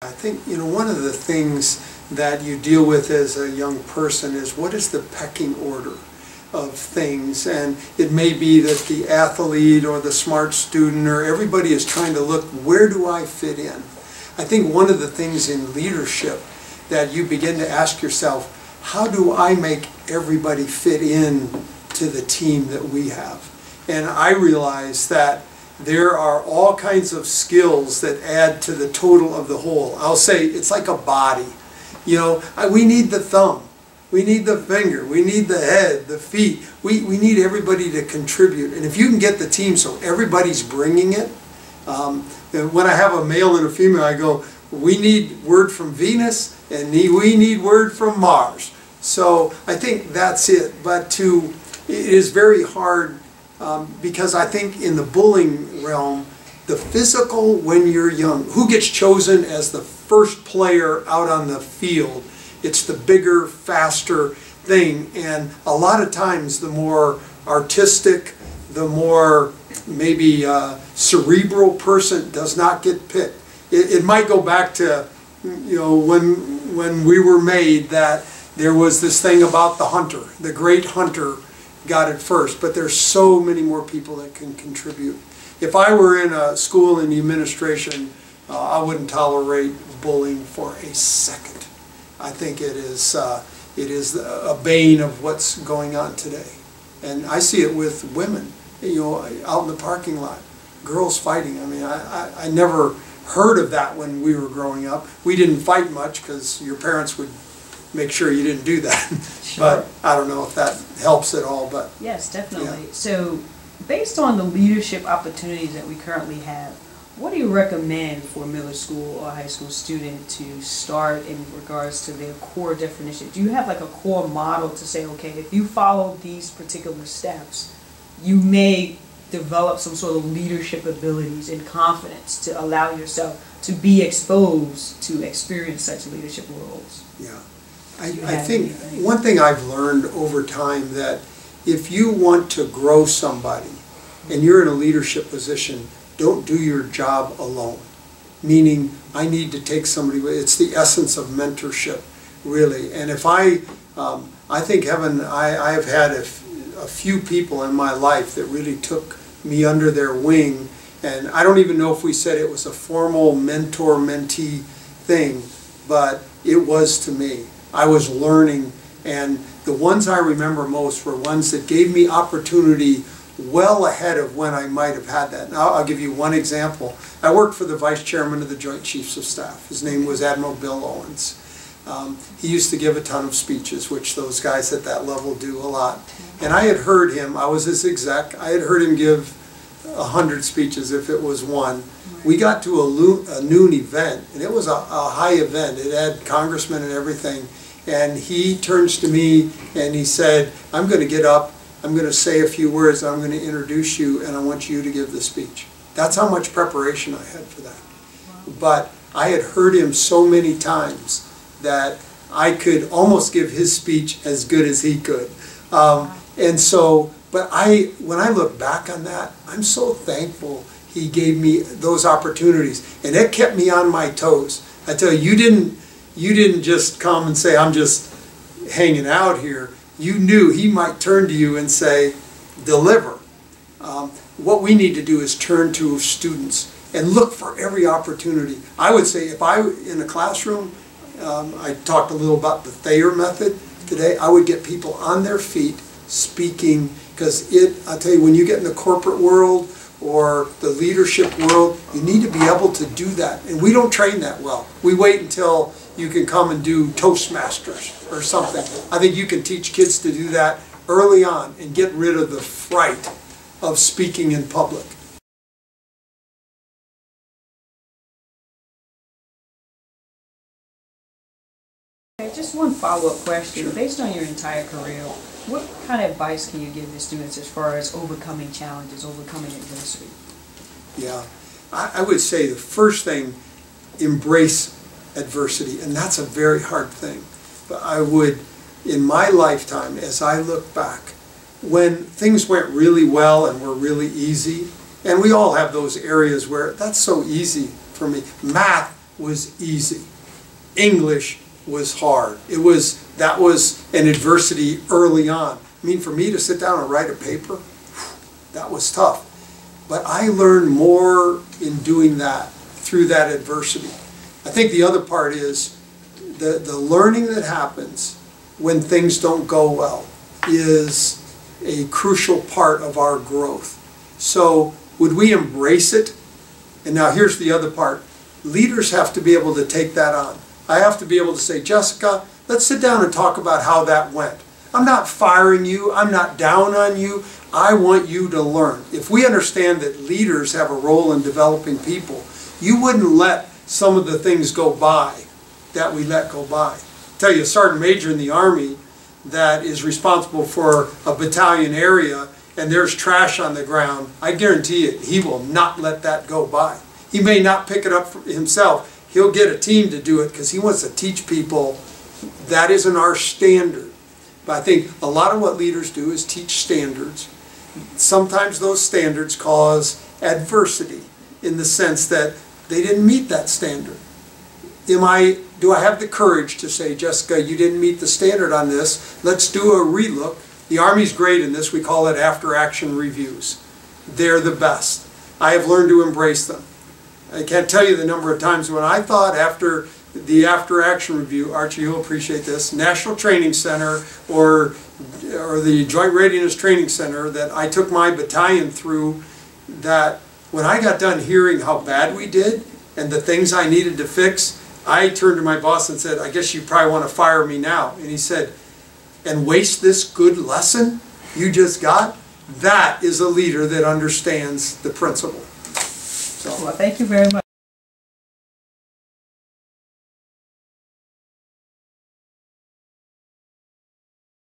I think, one of the things that you deal with as a young person is what is the pecking order of things. And it may be that the athlete or the smart student or everybody is trying to look, where do I fit in? I think one of the things in leadership that you begin to ask yourself, how do I make everybody fit in to the team that we have? And I realize that there are all kinds of skills that add to the total of the whole. I'll say it's like a body. We need the thumb, we need the finger, we need the head, the feet. We need everybody to contribute. And if you can get the team so everybody's bringing it, when I have a male and a female, I go, we need word from Venus and we need word from Mars. So I think that's it. But it is very hard. Because I think in the bullying realm, the physical when you're young, who gets chosen as the first player out on the field, it's the bigger, faster thing. And a lot of times the more artistic, the more maybe cerebral person does not get picked. It might go back to when we were made, that there was this thing about the hunter, the great hunter got it first, but there's so many more people that can contribute. If I were in a school in the administration, I wouldn't tolerate bullying for a second. I think it is a bane of what's going on today. And I see it with women, out in the parking lot, girls fighting. I mean, I never heard of that when we were growing up. We didn't fight much because your parents would make sure you didn't do that. Sure. But I don't know if that helps at all. But yes, definitely. Yeah. So based on the leadership opportunities that we currently have, what do you recommend for a middle school or high school student to start in regards to their core definition? Do you have like a core model to say, okay, if you follow these particular steps, you may develop some sort of leadership abilities and confidence to allow yourself to be exposed to experience such leadership roles? Yeah. I think one thing I've learned over time, that if you want to grow somebody and you're in a leadership position, don't do your job alone. Meaning, I need to take somebody with. It's the essence of mentorship, really. And if I think I have had a few people in my life that really took me under their wing, and I don't even know if we said it was a formal mentor-mentee thing, but it was to me. I was learning, and the ones I remember most were ones that gave me opportunity well ahead of when I might have had that. Now, I'll give you one example. I worked for the Vice Chairman of the Joint Chiefs of Staff. His name was Admiral Bill Owens. He used to give a ton of speeches, which those guys at that level do a lot. And I had heard him, I was his exec, I had heard him give 100 speeches if it was one. We got to a noon event, and it was a high event. It had congressmen and everything. And he turns to me and he said, I'm going to get up, I'm going to say a few words, I'm going to introduce you, and I want you to give the speech. That's how much preparation I had for that. Wow. But I had heard him so many times that I could almost give his speech as good as he could. And so, but when I look back on that, I'm so thankful he gave me those opportunities. And it kept me on my toes. I tell you, you didn't just come and say, I'm just hanging out here. You knew he might turn to you and say, deliver. What we need to do is turn to students and look for every opportunity. I would say if I were in a classroom, I talked a little about the Thayer method today, I would get people on their feet speaking, because I tell you, when you get in the corporate world or the leadership world, you need to be able to do that. And we don't train that well. We wait until you can come and do Toastmasters or something. I think you can teach kids to do that early on and get rid of the fright of speaking in public. Okay, just one follow-up question. Sure. Based on your entire career, what kind of advice can you give the students as far as overcoming challenges, overcoming adversity? Yeah, I would say the first thing, embrace adversity, and that's a very hard thing. But I would, in my lifetime, as I look back, when things went really well and were really easy, and we all have those areas where that's so easy for me. Math was easy. English was hard. That was an adversity early on. I mean, for me to sit down and write a paper, that was tough. But I learned more in doing that, through that adversity. I think the other part is the learning that happens when things don't go well is a crucial part of our growth. So would we embrace it? And now here's the other part. Leaders have to be able to take that on. I have to be able to say, Jessica, let's sit down and talk about how that went. I'm not firing you. I'm not down on you. I want you to learn. If we understand that leaders have a role in developing people, you wouldn't let some of the things go by that we let go by. I tell you, a sergeant major in the Army that is responsible for a battalion area and there's trash on the ground, I guarantee it, he will not let that go by. He may not pick it up himself. He'll get a team to do it because he wants to teach people that isn't our standard. But I think a lot of what leaders do is teach standards. Sometimes those standards cause adversity in the sense that they didn't meet that standard. Do I have the courage to say, Jessica, you didn't meet the standard on this, let's do a relook. The Army's great in this, we call it after-action reviews. They're the best. I have learned to embrace them. I can't tell you the number of times when I thought after the after-action review, Archie, you'll appreciate this, National Training Center or the Joint Readiness Training Center that I took my battalion through, that when I got done hearing how bad we did and the things I needed to fix, I turned to my boss and said, I guess you probably want to fire me now. And he said, and waste this good lesson you just got? That is a leader that understands the principle. So. Well, thank you very much.